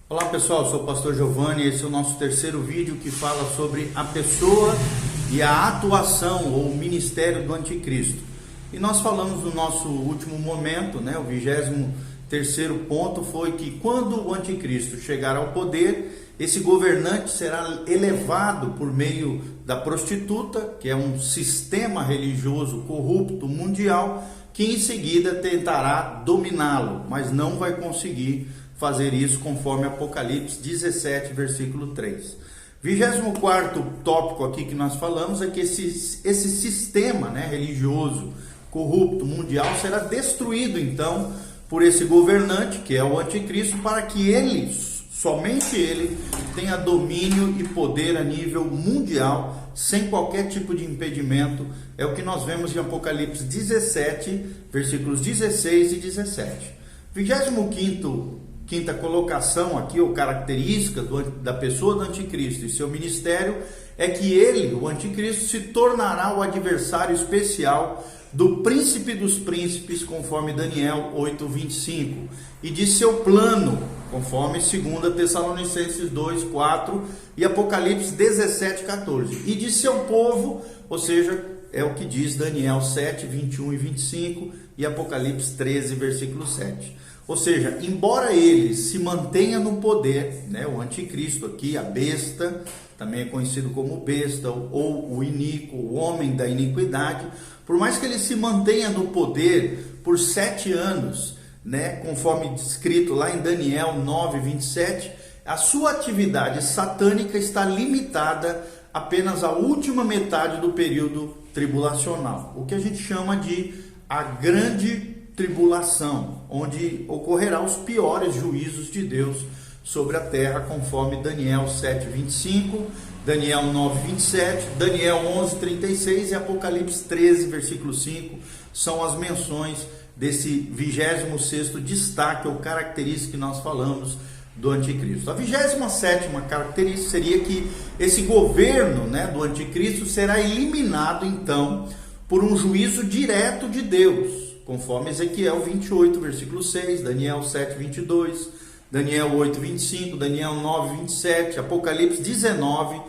Olá pessoal, eu sou o pastor Giovanni e esse é o nosso terceiro vídeo que fala sobre a pessoa e a atuação ou ministério do anticristo. E nós falamos no nosso último momento, o 23º ponto foi que quando o anticristo chegar ao poder, esse governante será elevado por meio da prostituta, que é um sistema religioso corrupto mundial, que em seguida tentará dominá-lo, mas não vai conseguir fazer isso conforme Apocalipse 17, versículo 3. 24º tópico aqui que nós falamos é que esse sistema religioso corrupto mundial será destruído então por esse governante, que é o anticristo, para que ele, somente ele, tenha domínio e poder a nível mundial, sem qualquer tipo de impedimento. É o que nós vemos em Apocalipse 17, versículos 16 e 17. 25ª colocação aqui, ou característica da pessoa do anticristo e seu ministério, é que ele, o anticristo, se tornará o adversário especial do príncipe dos príncipes, conforme Daniel 8:25, e de seu plano, conforme 2 Tessalonicenses 2:4 e Apocalipse 17:14, e de seu povo, ou seja, é o que diz Daniel 7:21 e 25 e Apocalipse 13, versículo 7. Ou seja, embora ele se mantenha no poder, o anticristo aqui, a besta, também é conhecido como besta, ou o iníquo, o homem da iniquidade, por mais que ele se mantenha no poder por 7 anos, conforme descrito lá em Daniel 9:27, a sua atividade satânica está limitada apenas à última metade do período tribulacional, o que a gente chama de a grande tribulação, onde ocorrerá os piores juízos de Deus sobre a terra, conforme Daniel 7:25, Daniel 9:27, Daniel 11:36 e Apocalipse 13, versículo 5, são as menções desse 26º destaque ou característica que nós falamos do anticristo. A 27ª característica seria que esse governo do anticristo será eliminado então por um juízo direto de Deus, conforme Ezequiel 28, versículo 6, Daniel 7:22, Daniel 8:25, Daniel 9:27, Apocalipse 19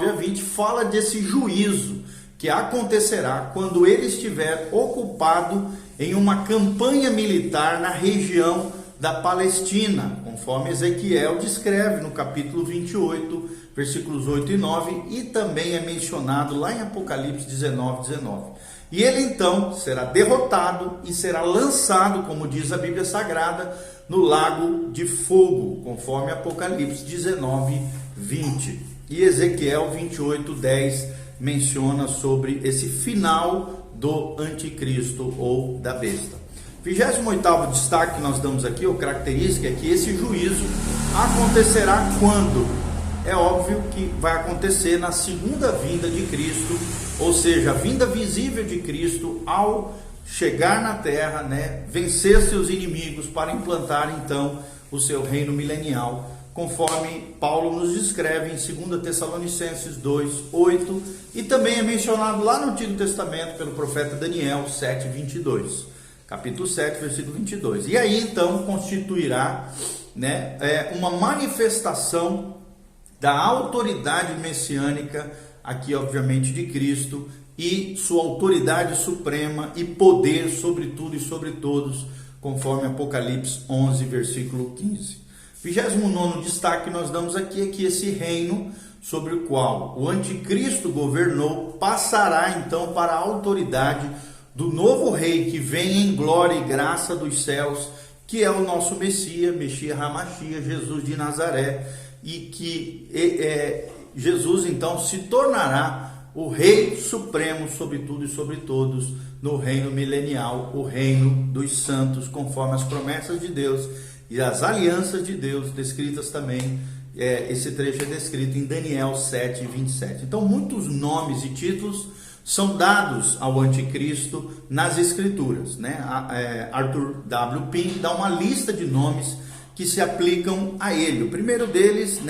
a 20, fala desse juízo que acontecerá quando ele estiver ocupado em uma campanha militar na região da Palestina, conforme Ezequiel descreve no capítulo 28, versículos 8 e 9, e também é mencionado lá em Apocalipse 19:19. E ele então será derrotado e será lançado, como diz a Bíblia Sagrada, no lago de fogo, conforme Apocalipse 19:20. E Ezequiel 28:10 menciona sobre esse final do anticristo ou da besta. 28º destaque que nós damos aqui, ou característica, é que esse juízo acontecerá quando? É óbvio que vai acontecer na segunda vinda de Cristo, ou seja, a vinda visível de Cristo ao chegar na terra, vencer seus inimigos para implantar então o seu reino milenial, conforme Paulo nos descreve em 2 Tessalonicenses 2:8, e também é mencionado lá no Antigo Testamento pelo profeta Daniel 7:22, capítulo 7, versículo 22. E aí então constituirá uma manifestação da autoridade messiânica, aqui obviamente de Cristo, e sua autoridade suprema e poder sobre tudo e sobre todos, conforme Apocalipse 11, versículo 15. 29º destaque que nós damos aqui é que esse reino sobre o qual o anticristo governou passará então para a autoridade do novo rei que vem em glória e graça dos céus, que é o nosso Messias HaMashiach, Jesus de Nazaré, e que Jesus então se tornará o Rei Supremo sobre tudo e sobre todos no reino milenial, o reino dos santos, conforme as promessas de Deus e as alianças de Deus descritas também. Esse trecho é descrito em Daniel 7:27. Então muitos nomes e títulos são dados ao anticristo nas escrituras, Arthur W. Pink dá uma lista de nomes que se aplicam a ele. O primeiro deles,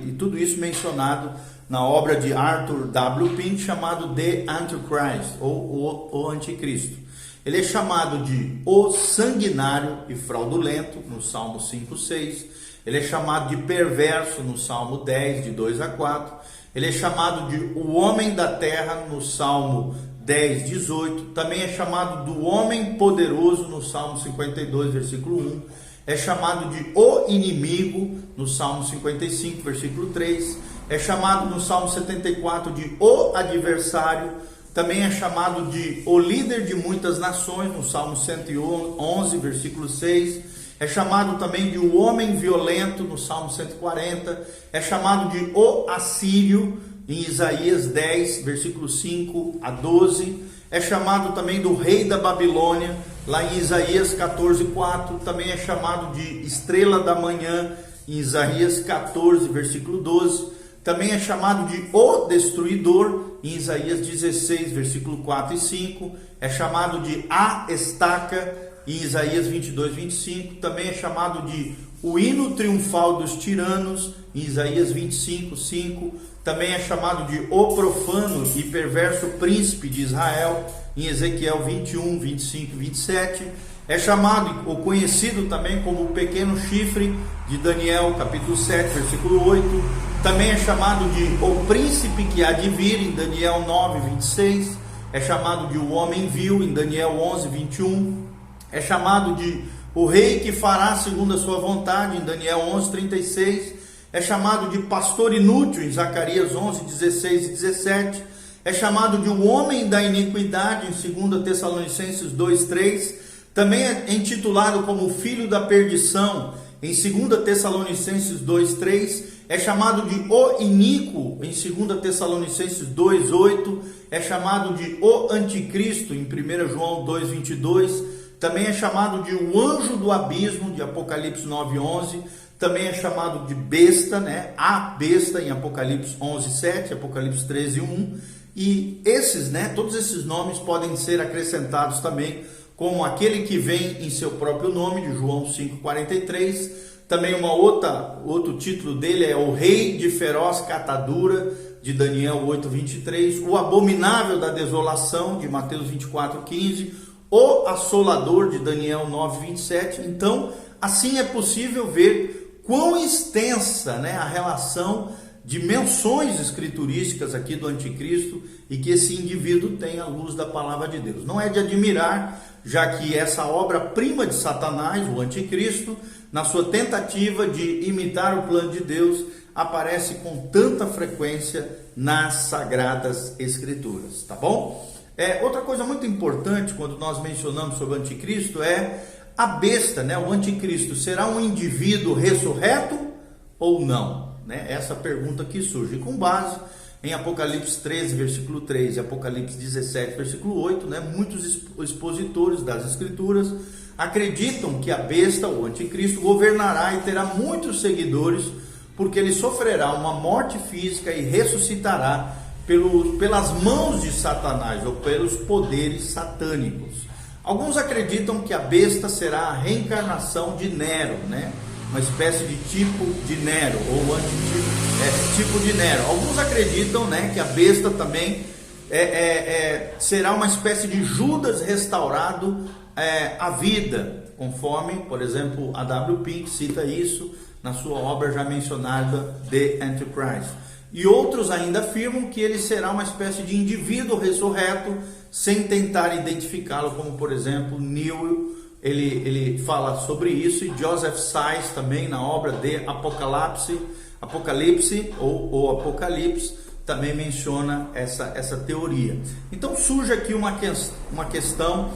e tudo isso mencionado na obra de Arthur W. Pink, chamado The Antichrist, ou o Anticristo. Ele é chamado de o sanguinário e fraudulento, no Salmo 5, 6. Ele é chamado de perverso, no Salmo 10, de 2 a 4. Ele é chamado de o homem da terra, no Salmo 10, 18. Também é chamado do homem poderoso, no Salmo 52, versículo 1. É chamado de o inimigo, no Salmo 55, versículo 3. É chamado no Salmo 74 de o adversário. Também é chamado de o líder de muitas nações, no Salmo 111, versículo 6. É chamado também de o homem violento, no Salmo 140. É chamado de o assírio, em Isaías 10, versículo 5 a 12. É chamado também do rei da Babilônia, lá em Isaías 14, 4. Também é chamado de estrela da manhã, em Isaías 14, versículo 12. Também é chamado de o destruidor, em Isaías 16, versículo 4 e 5. É chamado de a estaca, em Isaías 22, 25. Também é chamado de o hino triunfal dos tiranos, em Isaías 25, 5. Também é chamado de o profano e perverso príncipe de Israel, em Ezequiel 21, 25 e 27. É chamado ou conhecido também como o pequeno chifre de Daniel, capítulo 7, versículo 8. Também é chamado de o príncipe que há de vir, em Daniel 9, 26. É chamado de o homem vil, em Daniel 11, 21. É chamado de o rei que fará segundo a sua vontade, em Daniel 11, 36. É chamado de pastor inútil, em Zacarias 11, 16 e 17. É chamado de o homem da iniquidade, em 2 Tessalonicenses 2, 3. Também é intitulado como filho da perdição, em 2 Tessalonicenses 2, 3. É chamado de o iníquo, em 2 Tessalonicenses 2, 8. É chamado de o anticristo, em 1 João 2, 22. Também é chamado de o anjo do abismo, de Apocalipse 9, 11. Também é chamado de besta, né? A besta, em Apocalipse 11, 7, Apocalipse 13, 1. E esses, né? Todos esses nomes podem ser acrescentados também, como aquele que vem em seu próprio nome, de João 5, 43. Também outro título dele é o rei de feroz catadura, de Daniel 8, 23. O abominável da desolação, de Mateus 24, 15. O assolador, de Daniel 9, 27. Então, assim é possível ver quão extensa, né, a relação de menções escriturísticas aqui do anticristo e que esse indivíduo tem à luz da palavra de Deus. Não é de admirar, já que essa obra-prima de Satanás, o anticristo, na sua tentativa de imitar o plano de Deus, aparece com tanta frequência nas sagradas escrituras, tá bom? Outra coisa muito importante quando nós mencionamos sobre o anticristo é a besta, né? O anticristo será um indivíduo ressurreto ou não? Né? Essa pergunta que surge com base em Apocalipse 13, versículo 3 e Apocalipse 17, versículo 8, né? Muitos expositores das escrituras acreditam que a besta, o anticristo, governará e terá muitos seguidores, porque ele sofrerá uma morte física e ressuscitará pelas mãos de Satanás ou pelos poderes satânicos. Alguns acreditam que a besta será a reencarnação de Nero, né? Uma espécie de tipo de Nero, ou tipo de Nero. Alguns acreditam, né, que a besta também será uma espécie de Judas restaurado à vida, conforme, por exemplo, a W. Pink cita isso na sua obra já mencionada, The Antichrist. E outros ainda afirmam que ele será uma espécie de indivíduo ressurreto, sem tentar identificá-lo, como por exemplo Neil, ele fala sobre isso, e Joseph Sais também na obra de Apocalipse ou Apocalipse também menciona essa teoria. Então surge aqui uma questão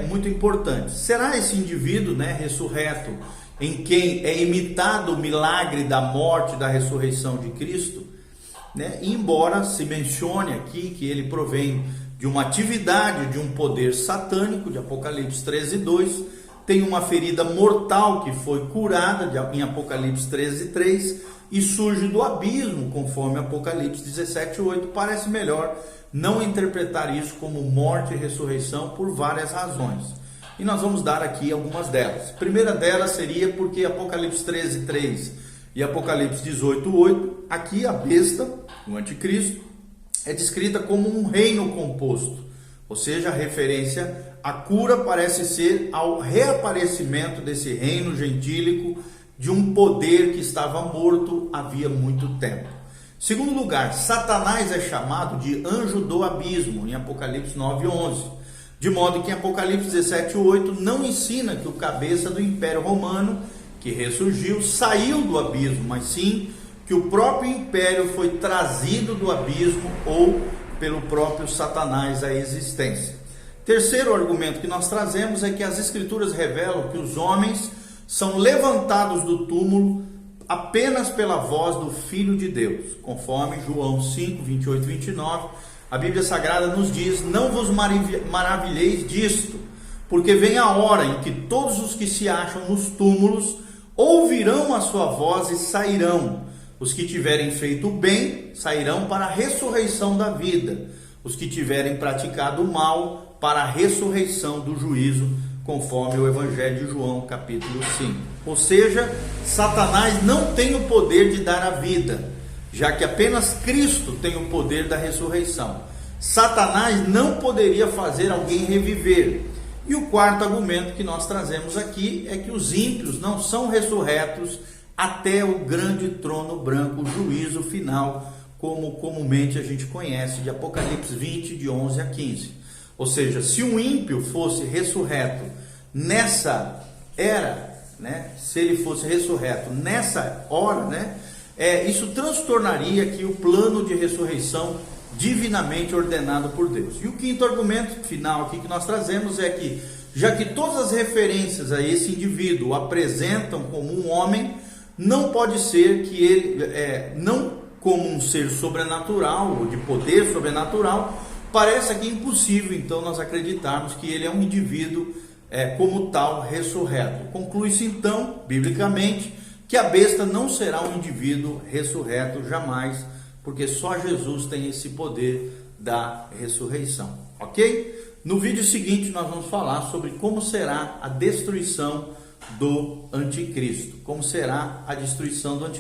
muito importante. Será esse indivíduo, né, ressurreto, em quem é imitado o milagre da morte e da ressurreição de Cristo, né? Embora se mencione aqui que ele provém de uma atividade, de um poder satânico, de Apocalipse 13, 2, tem uma ferida mortal que foi curada em Apocalipse 13, 3, e surge do abismo, conforme Apocalipse 17, 8, parece melhor não interpretar isso como morte e ressurreição por várias razões. E nós vamos dar aqui algumas delas. A primeira delas seria porque Apocalipse 13, 3 e Apocalipse 18, 8, aqui a besta, o anticristo, é descrita como um reino composto, ou seja, a referência a cura parece ser ao reaparecimento desse reino gentílico de um poder que estava morto havia muito tempo. Segundo lugar, Satanás é chamado de anjo do abismo, em Apocalipse 9:11. De modo que em Apocalipse 17:8 não ensina que o cabeça do Império Romano, que ressurgiu, saiu do abismo, mas sim que o próprio império foi trazido do abismo ou pelo próprio Satanás à existência. Terceiro argumento que nós trazemos é que as Escrituras revelam que os homens são levantados do túmulo apenas pela voz do Filho de Deus, conforme João 5, 28 e 29, a Bíblia Sagrada nos diz: não vos maravilheis disto, porque vem a hora em que todos os que se acham nos túmulos ouvirão a sua voz e sairão. Os que tiverem feito o bem sairão para a ressurreição da vida, os que tiverem praticado o mal para a ressurreição do juízo, conforme o Evangelho de João, capítulo 5. Ou seja, Satanás não tem o poder de dar a vida, já que apenas Cristo tem o poder da ressurreição. Satanás não poderia fazer alguém reviver. E o quarto argumento que nós trazemos aqui é que os ímpios não são ressurretos até o grande trono branco, o juízo final, como comumente a gente conhece, de Apocalipse 20, de 11 a 15. Ou seja, se um ímpio fosse ressurreto nessa era, se ele fosse ressurreto nessa hora, isso transtornaria aqui o plano de ressurreição divinamente ordenado por Deus. E o quinto argumento final aqui que nós trazemos é que, já que todas as referências a esse indivíduo o apresentam como um homem, não pode ser que ele, não como um ser sobrenatural ou de poder sobrenatural, parece aqui impossível então nós acreditarmos que ele é um indivíduo como tal ressurreto. Conclui-se então, biblicamente, que a besta não será um indivíduo ressurreto jamais, porque só Jesus tem esse poder da ressurreição, ok? No vídeo seguinte nós vamos falar sobre como será a destruição do anticristo, como será a destruição do anticristo.